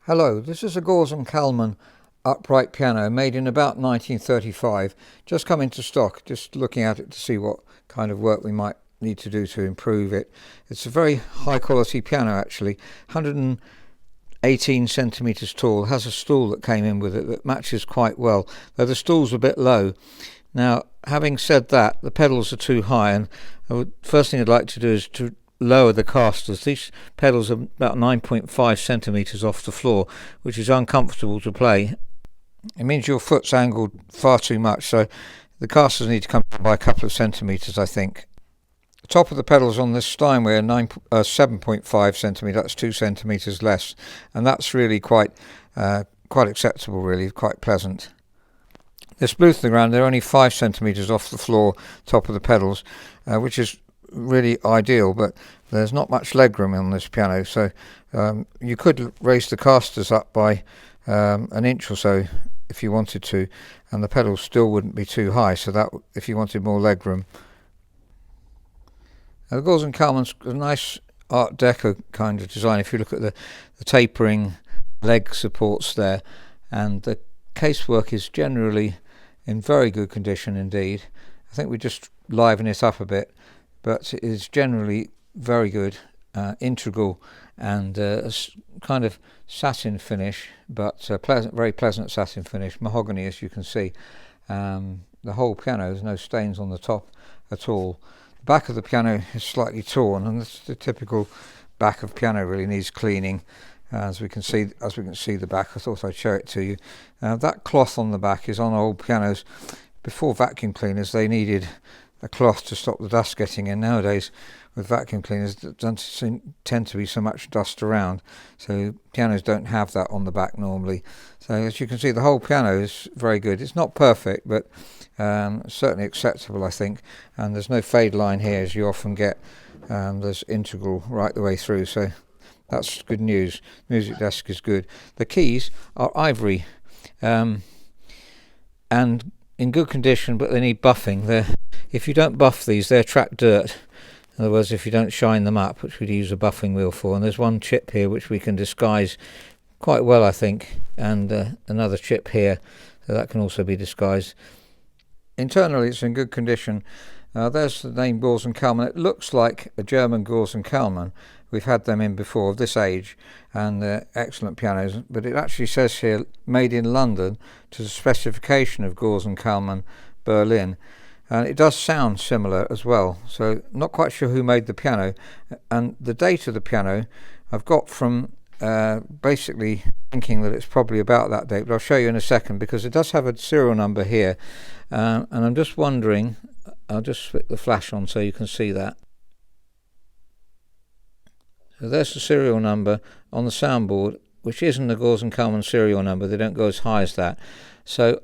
Hello, this is a Gores and Kalman upright piano made in about 1935. Just come into stock, just looking at it to see what kind of work we might need to do to improve it. It's a very high quality piano actually, 118 centimetres tall, has a stool that came in with it that matches quite well, though the stool's a bit low. Now, having said that, the pedals are too high, and first thing I'd like to do is to lower the casters. These pedals are about 9.5 centimetres off the floor, which is uncomfortable to play. It means your foot's angled far too much, so the casters need to come down by a couple of centimetres, I think. The top of the pedals on this Steinway are 7.5 centimetres, that's 2 centimetres less, and that's really quite acceptable, really, quite pleasant. This Bluetooth to the ground, they're only 5 centimetres off the floor, top of the pedals, which is really ideal, but there's not much leg room on this piano, so you could raise the casters up by an inch or so if you wanted to, and the pedals still wouldn't be too high, so that if you wanted more leg room. Now, the Gores and Kalman's a nice Art Deco kind of design. If you look at the tapering leg supports there, and the casework is generally in very good condition indeed. I think we just liven it up a bit, but it is generally very good, integral, and a kind of satin finish, but very pleasant satin finish, mahogany as you can see. The whole piano, there's no stains on the top at all. The back of the piano is slightly torn, and that's the typical back of piano, really needs cleaning. As we can see the back, I thought I'd show it to you. That cloth on the back is on old pianos. Before vacuum cleaners, they needed a cloth to stop the dust getting in. Nowadays, with vacuum cleaners, there doesn't tend to be so much dust around, so pianos don't have that on the back normally. So as you can see, the whole piano is very good. It's not perfect, but certainly acceptable, I think. And there's no fade line here, as you often get. There's integral right the way through, so that's good news. Music desk is good. The keys are ivory, and in good condition, but they need buffing. If you don't buff these, they attract dirt. In other words, if you don't shine them up, which we'd use a buffing wheel for. And there's one chip here which we can disguise quite well, I think, and another chip here, so that can also be disguised. Internally, it's in good condition. There's the name Gores and Kalman. It looks like a German Gores and Kalman. We've had them in before, of this age, and they're excellent pianos, but it actually says here, made in London, to the specification of Gores and Kalman, Berlin. And it does sound similar as well, so not quite sure who made the piano. And the date of the piano I've got from basically thinking that it's probably about that date, but I'll show you in a second, because it does have a serial number here, and I'm just wondering, I'll just flick the flash on so you can see that. So there's the serial number on the soundboard, which isn't the Gores and Kalman serial number. They don't go as high as that. So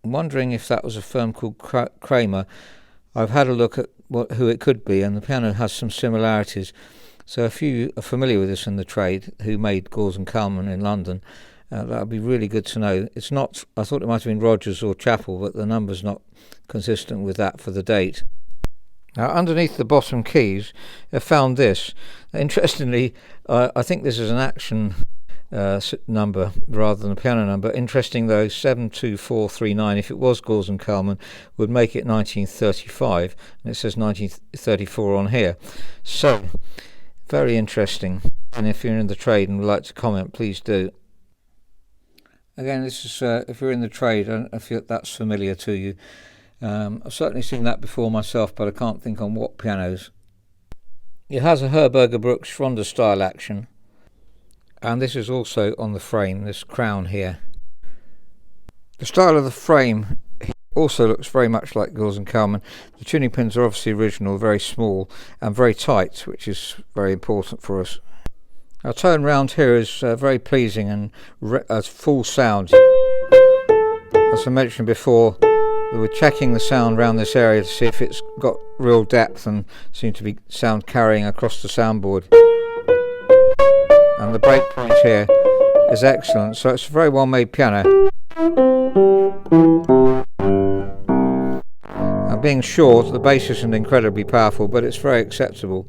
I'm wondering if that was a firm called Kramer. I've had a look at who it could be, and the piano has some similarities. So if you are familiar with this in the trade, who made Gores and Kalman in London, that would be really good to know. It's not, I thought it might have been Rogers or Chappell, but the number's not consistent with that for the date. Now, underneath the bottom keys, I found this. Interestingly, I think this is an Action number rather than a piano number. Interesting though, 72439, if it was Gores and Kalman, would make it 1935, and it says 1934 on here. So, very interesting. And if you're in the trade and would like to comment, please do. Again, this is if you're in the trade, I don't know if that's familiar to you. I've certainly seen that before myself, but I can't think on what pianos. It has a Herberger Brooks Schroeder style action, and this is also on the frame, this crown here. The style of the frame also looks very much like Gores and Kalman. The tuning pins are obviously original, very small and very tight, which is very important for us. Our tone round here is very pleasing and has full sound. As I mentioned before, we're checking the sound around this area to see if it's got real depth and seem to be sound carrying across the soundboard. And the breakpoint here is excellent, so it's a very well made piano. And being short, the bass isn't incredibly powerful, but it's very acceptable.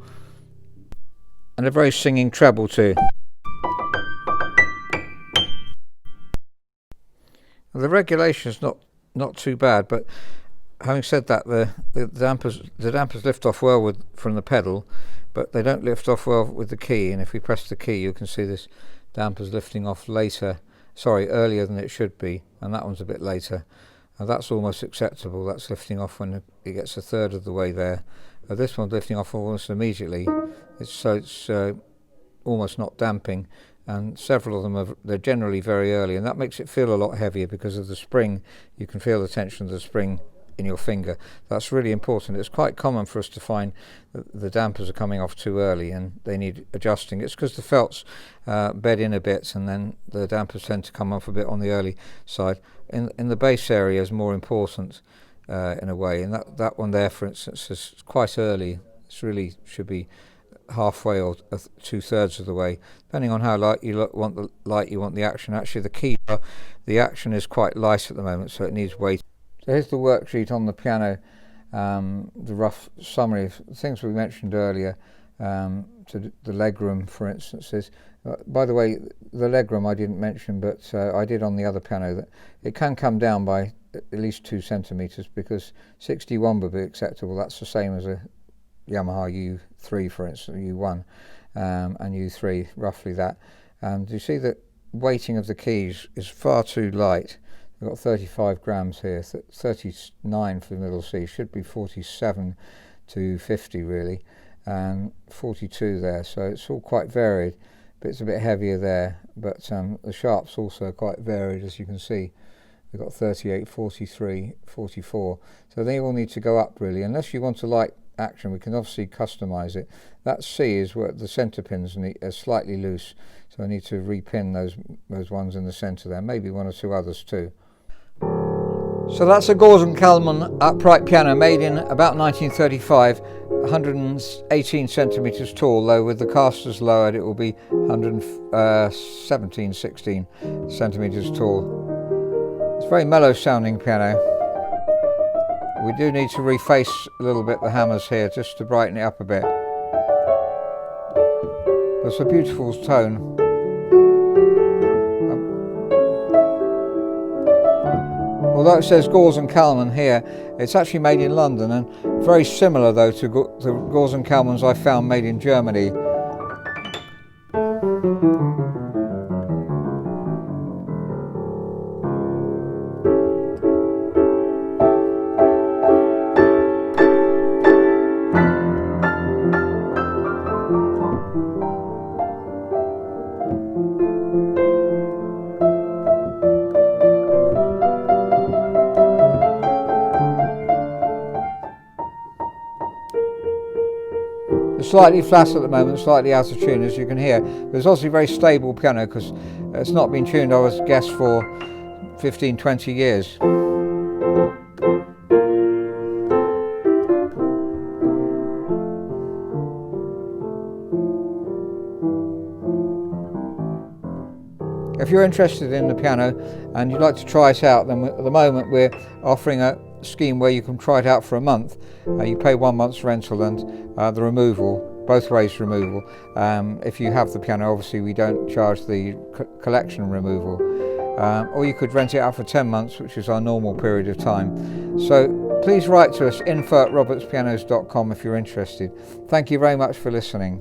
And a very singing treble too. The regulation is not too bad, but having said that, the dampers lift off well from the pedal, but they don't lift off well with the key. And if we press the key, you can see this damper's lifting off earlier than it should be, and that one's a bit later. And that's almost acceptable. That's lifting off when it gets a third of the way there. This one's lifting off almost immediately. It's almost not damping, and several of them they're generally very early, and that makes it feel a lot heavier because of the spring. You can feel the tension of the spring in your finger. That's really important. It's quite common for us to find that the dampers are coming off too early and they need adjusting. It's because the felts bed in a bit, and then the dampers tend to come off a bit on the early side. In the base area is more important in a way, and that one there, for instance, is quite early. It really should be halfway or 2/3 of the way, depending on how light you want the action. Actually, the action is quite light at the moment, so it needs weight. So here's the worksheet on the piano, the rough summary of things we mentioned earlier. To the legroom, for instance, is by the way, the legroom I didn't mention, but I did on the other piano, that it can come down by at least 2 centimeters, because 61 would be acceptable. That's the same as a Yamaha U3, for instance, U1 and U3, roughly that. And you see that weighting of the keys is far too light. We've got 35 grams here, 39 for the middle C, should be 47 to 50 really, and 42 there, so it's all quite varied, but it's a bit heavier there. But the sharps also quite varied, as you can see. We've got 38, 43, 44, so they all need to go up really, unless you want a light action. We can obviously customize it. That C is where the center pins are slightly loose, so I need to repin those ones in the center there, maybe 1 or 2 others too. So that's a Gauss & Kalman upright piano made in about 1935, 118 centimeters tall, though with the casters lowered it will be 16 centimeters tall. It's a very mellow sounding piano. We do need to reface a little bit the hammers here just to brighten it up a bit. It's a beautiful tone. Although it says Gauss & Kalman here, it's actually made in London, and very similar though to the Gauss & Kalmans I found made in Germany. Slightly flat at the moment, slightly out of tune, as you can hear. It's obviously a very stable piano because it's not been tuned, I would guess, for 15-20 years. If you're interested in the piano and you'd like to try it out, then at the moment we're offering a scheme where you can try it out for a month. You pay 1 month's rental and the removal, both ways removal. If you have the piano, obviously we don't charge the collection removal. Or you could rent it out for 10 months, which is our normal period of time. So please write to us, info@robertspianos.com if you're interested. Thank you very much for listening.